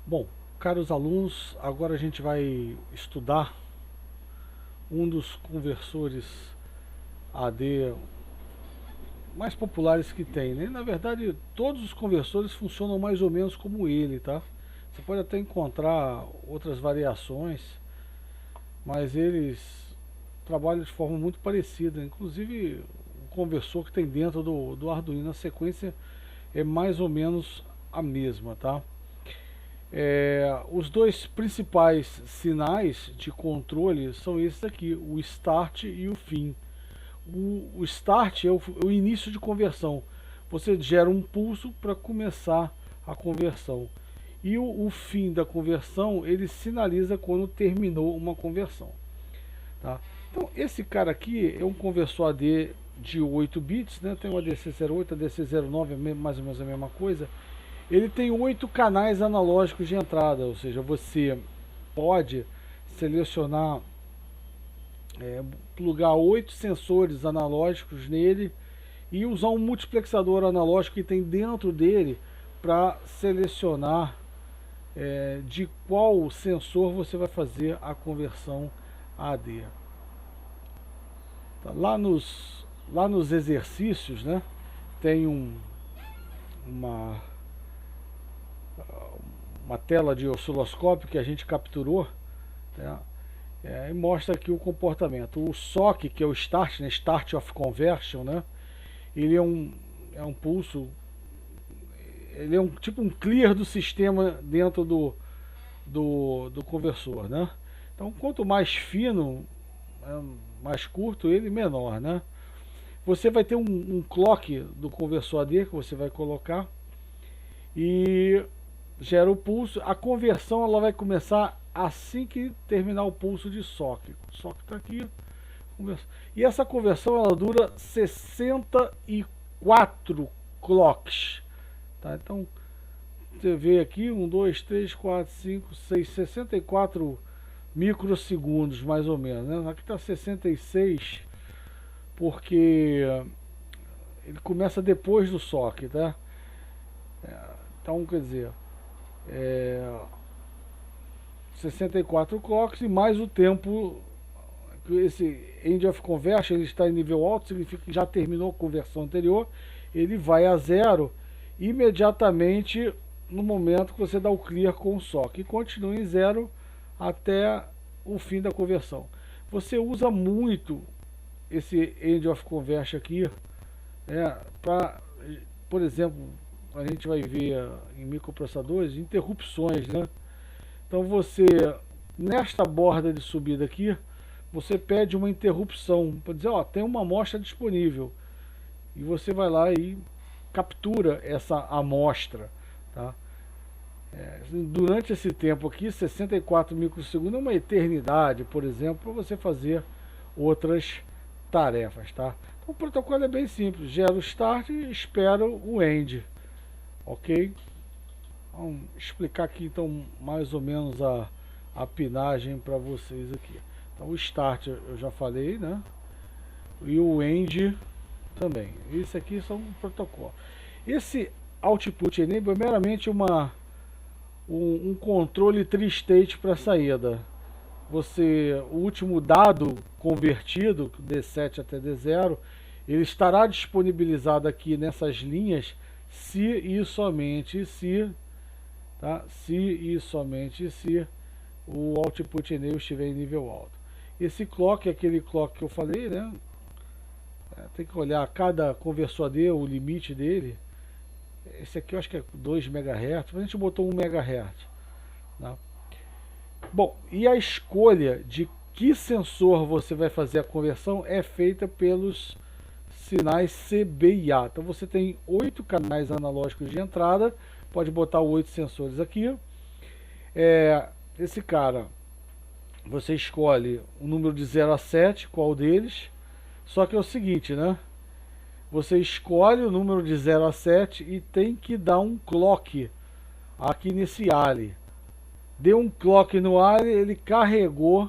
Bom, caros alunos, agora a gente vai estudar um dos conversores AD mais populares que tem, né? Na verdade, todos os conversores funcionam mais ou menos como ele, tá? Você pode até encontrar outras variações, mas eles trabalham de forma muito parecida. Inclusive, o conversor que tem dentro do Arduino, a sequência é mais ou menos a mesma, tá? Os dois principais sinais de controle são esses aqui, o start e o fim. O start é o início de conversão. Você gera um pulso para começar a conversão. E o fim da conversão, ele sinaliza quando terminou uma conversão. Tá? Então, esse cara aqui é um conversor AD de 8 bits, né? Tem o ADC08, ADC09, mais ou menos a mesma coisa. Ele tem 8 canais analógicos de entrada, ou seja, você pode selecionar, plugar 8 sensores analógicos nele e usar um multiplexador analógico que tem dentro dele para selecionar de qual sensor você vai fazer a conversão AD. Tá, lá nos exercícios, né, tem uma tela de osciloscópio que a gente capturou, né, e mostra aqui o comportamento. O SOC, que é o Start, né, Start of Conversion, né, ele é um pulso, ele é tipo um clear do sistema dentro do conversor, né? Então, quanto mais fino, mais curto ele, menor, né? Você vai ter um clock do conversor AD que você vai colocar e gera o pulso. A conversão ela vai começar assim que terminar o pulso de SOC. O SOC está aqui. E essa conversão ela dura 64 clocks. Tá? Então, você vê aqui 1, 2, 3, 4, 5, 6, 64 microsegundos mais ou menos. Né? Aqui está 66 porque ele começa depois do SOC. Tá? Então, quer dizer, 64 clocks e mais o tempo. Esse end of conversion ele está em nível alto, significa que já terminou a conversão anterior, ele vai a zero imediatamente no momento que você dá o clear com o SOC e continua em zero até o fim da conversão. Você usa muito esse end of conversion aqui, para, por exemplo, a gente vai ver em microprocessadores interrupções, né? Então você, nesta borda de subida aqui, você pede uma interrupção para dizer, ó, tem uma amostra disponível, e você vai lá e captura essa amostra, tá? Durante esse tempo aqui, 64 microsegundos é uma eternidade, por exemplo, para você fazer outras tarefas, tá? Então o protocolo é bem simples, gera o start e espera o end, ok? Vamos explicar aqui então mais ou menos a pinagem para vocês aqui. Então o start eu já falei, né? E o end também. Esse aqui são um protocolo. Esse output enable é meramente um controle tri-state para saída. O último dado convertido, D7 até D0, ele estará disponibilizado aqui nessas linhas se e somente se, tá? Se e somente se o output enable estiver em nível alto. Esse clock é aquele clock que eu falei, né? Tem que olhar cada conversor AD, o limite dele. Esse aqui eu acho que é 2 MHz, mas a gente botou 1 MHz. Né? Bom, e a escolha de que sensor você vai fazer a conversão é feita pelos sinais C, B e A. Então você tem 8 canais analógicos de entrada, pode botar 8 sensores aqui. Esse cara, você escolhe o número de 0 a 7, qual deles. Só que é o seguinte, né? Você escolhe o número de 0 a 7 e tem que dar um clock aqui nesse ALI. Deu um clock no ALI, ele carregou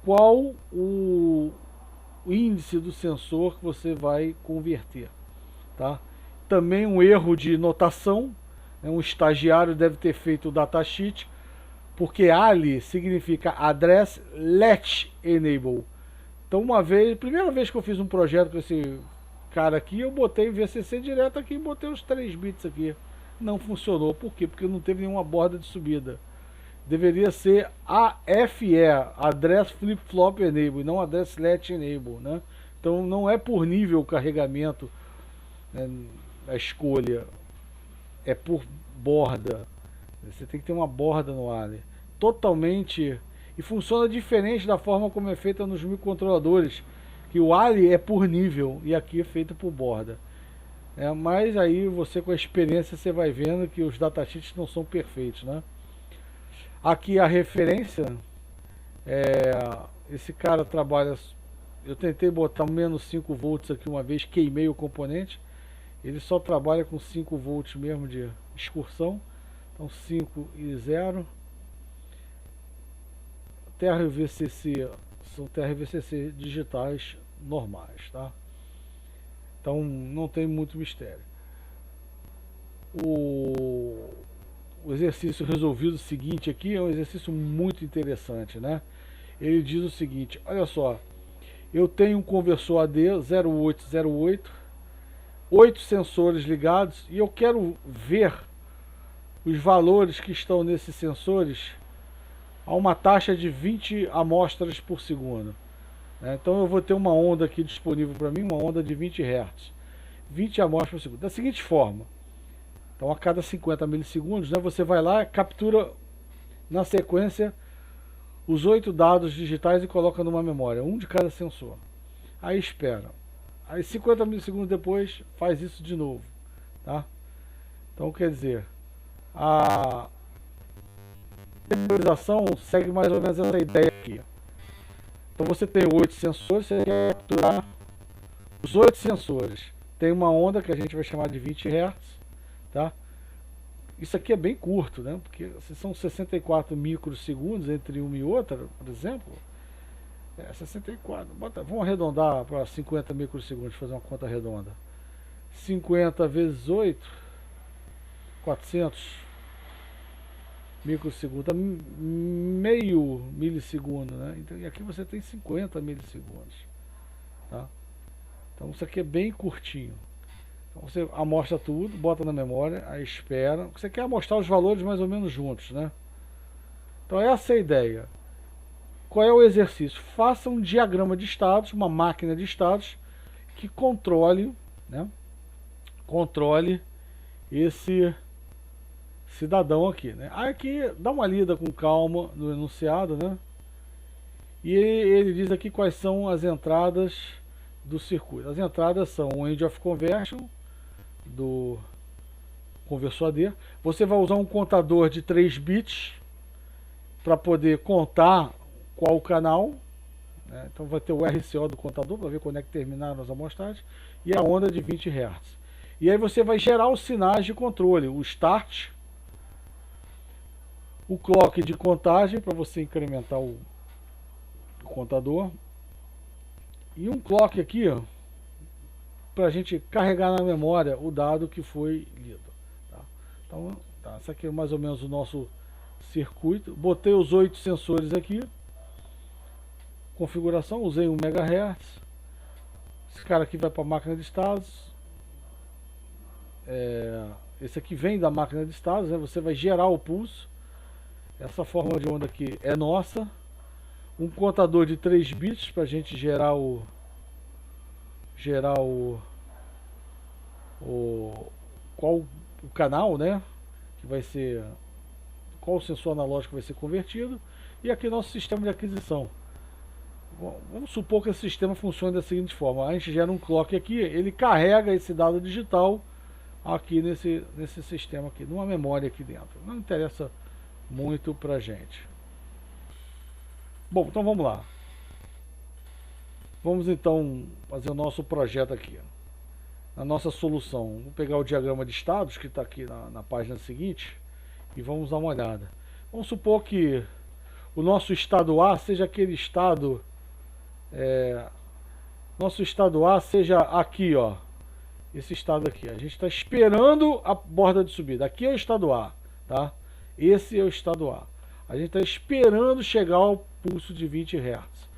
qual o índice do sensor que você vai converter, tá? Também um erro de notação, Um estagiário deve ter feito o datasheet, porque ALE significa Address Latch Enable. Então primeira vez que eu fiz um projeto com esse cara aqui, eu botei VCC direto aqui e botei os 3 bits aqui. Não funcionou. Por quê? Porque não teve nenhuma borda de subida. Deveria ser AFE, Address Flip Flop Enable, e não Address Latch Enable, né? Então não é por nível o carregamento, né, a escolha, é por borda. Você tem que ter uma borda no ALE. Totalmente. E funciona diferente da forma como é feita nos microcontroladores, que o ALE é por nível e aqui é feito por borda. Mas aí você, com a experiência, você vai vendo que os datasheets não são perfeitos, né? Aqui a referência, esse cara trabalha, eu tentei botar menos 5 volts aqui uma vez, queimei o componente, ele só trabalha com 5 volts mesmo de excursão, então 5 e 0. TRVCC, são TRVCC digitais normais, tá? Então não tem muito mistério. O exercício resolvido seguinte aqui é um exercício muito interessante, né? Ele diz o seguinte, olha só, eu tenho um conversor AD 0808, 8 sensores ligados, e eu quero ver os valores que estão nesses sensores a uma taxa de 20 amostras por segundo. Então eu vou ter uma onda aqui disponível para mim, uma onda de 20 Hz. 20 amostras por segundo. Da seguinte forma, então a cada 50 milissegundos, né, você vai lá, captura na sequência os 8 dados digitais e coloca numa memória, um de cada sensor. Aí espera. Aí 50 milissegundos depois faz isso de novo. Tá? Então quer dizer, a memorização segue mais ou menos essa ideia aqui. Então você tem 8 sensores, você quer capturar os 8 sensores. Tem uma onda que a gente vai chamar de 20 Hz, tá? Isso aqui é bem curto, né? Porque se são 64 microsegundos entre uma e outra, por exemplo, 64, vamos arredondar para 50 microsegundos, fazer uma conta redonda. 50 vezes 8, 400 microsegundo, meio milissegundo, né? Então, e aqui você tem 50 milissegundos, tá? Então isso aqui é bem curtinho. Então você amostra tudo, bota na memória, aí espera. Você quer amostrar os valores mais ou menos juntos, né? Então essa é a ideia. Qual é o exercício? Faça um diagrama de estados, uma máquina de estados que controle, né? Controle esse cidadão aqui, né? Aqui dá uma lida com calma no enunciado, né? E ele diz aqui quais são as entradas do circuito. As entradas são o end of conversion do conversor AD. Você vai usar um contador de 3 bits para poder contar qual o canal, né? Então vai ter o RCO do contador para ver quando é que terminaram as amostragens e a onda de 20 Hz. E aí você vai gerar os sinais de controle, o start, o clock de contagem para você incrementar o contador, e um clock aqui, ó, para a gente carregar na memória o dado que foi lido. Tá? Então, tá, esse aqui é mais ou menos o nosso circuito. Botei os 8 sensores aqui. Configuração, usei 1 MHz. Esse cara aqui vai para a máquina de estados. Esse aqui vem da máquina de estados, né? Você vai gerar o pulso. Essa forma de onda aqui é nossa. Um contador de 3 bits para a gente gerar o qual o canal, né, que vai ser, qual o sensor analógico vai ser convertido, e aqui nosso sistema de aquisição. Bom, vamos supor que esse sistema funcione da seguinte forma: a gente gera um clock aqui, ele carrega esse dado digital aqui nesse sistema aqui, numa memória aqui dentro. Não interessa muito pra gente. Bom, então vamos lá. Vamos então fazer o nosso projeto aqui. Na nossa solução, vou pegar o diagrama de estados que está aqui na página seguinte e vamos dar uma olhada. Vamos supor que o nosso estado A seja aquele estado, nosso estado A seja aqui, ó, esse estado aqui. A gente está esperando a borda de subida. Aqui é o estado A, tá? Esse é o estado A. A gente está esperando chegar ao pulso de 20 Hz.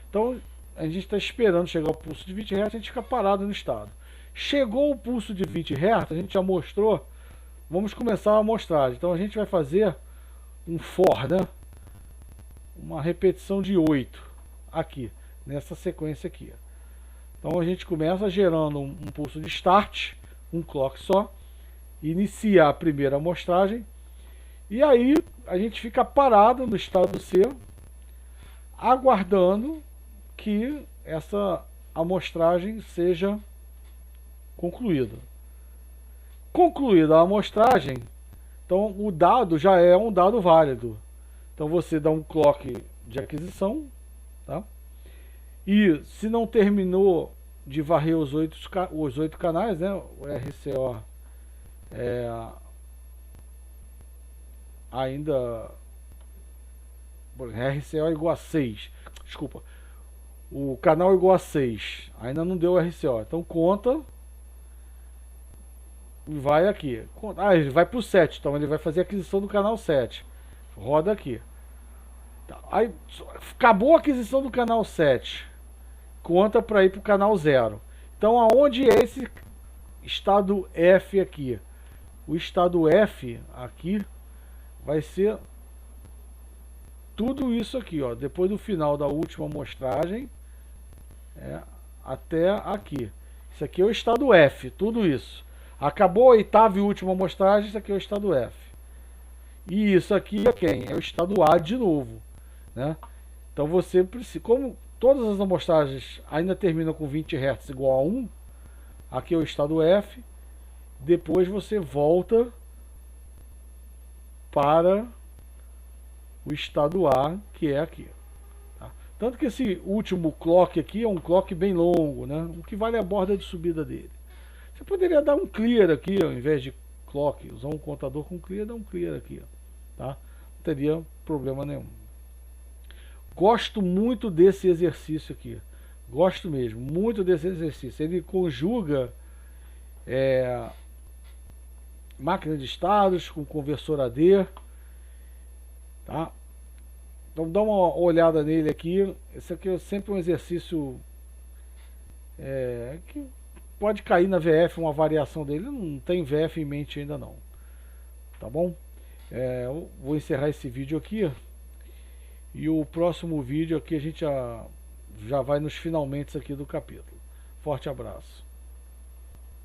Então, a gente está esperando chegar ao pulso de 20 Hz, a gente fica parado no estado. Chegou o pulso de 20 Hz, a gente já mostrou, vamos começar a amostragem. Então, a gente vai fazer um for, né? Uma repetição de 8 aqui, nessa sequência aqui. Então a gente começa gerando um pulso de start, um clock só, inicia a primeira amostragem, e aí a gente fica parado no estado C, aguardando que essa amostragem seja concluída. Concluída a amostragem, então o dado já é um dado válido. Então você dá um clock de aquisição, tá? E se não terminou de varrer os 8 canais, né? O RCO ainda... RCO igual a 6. Desculpa. O canal igual a 6. Ainda não deu RCO. Então conta. E vai aqui. Ele vai para o 7. Então ele vai fazer a aquisição do canal 7. Roda aqui. Aí, acabou a aquisição do canal 7. Conta para ir para o canal 0. Então, aonde é esse estado F aqui? O estado F aqui vai ser tudo isso aqui, ó. Depois do final da última amostragem, até aqui. Isso aqui é o estado F, tudo isso. Acabou a oitava e última amostragem, isso aqui é o estado F. E isso aqui é quem? É o estado A de novo, né? Então você precisa, como todas as amostragens ainda terminam com 20 Hz igual a 1, aqui é o estado F, depois você volta para o estado A, que é aqui. Tá? Tanto que esse último clock aqui é um clock bem longo, né? O que vale é a borda de subida dele. Você poderia dar um clear aqui, ao invés de clock, usar um contador com clear, dar um clear aqui, tá? Não teria problema nenhum. Gosto muito desse exercício aqui. Gosto mesmo, muito desse exercício. Ele conjuga máquina de estados com conversor AD. Tá? Então dá uma olhada nele aqui. Esse aqui é sempre um exercício que pode cair na VF, uma variação dele. Não tem VF em mente ainda não. Tá bom? Eu vou encerrar esse vídeo aqui. E o próximo vídeo aqui a gente já vai nos finalmente aqui do capítulo. Forte abraço.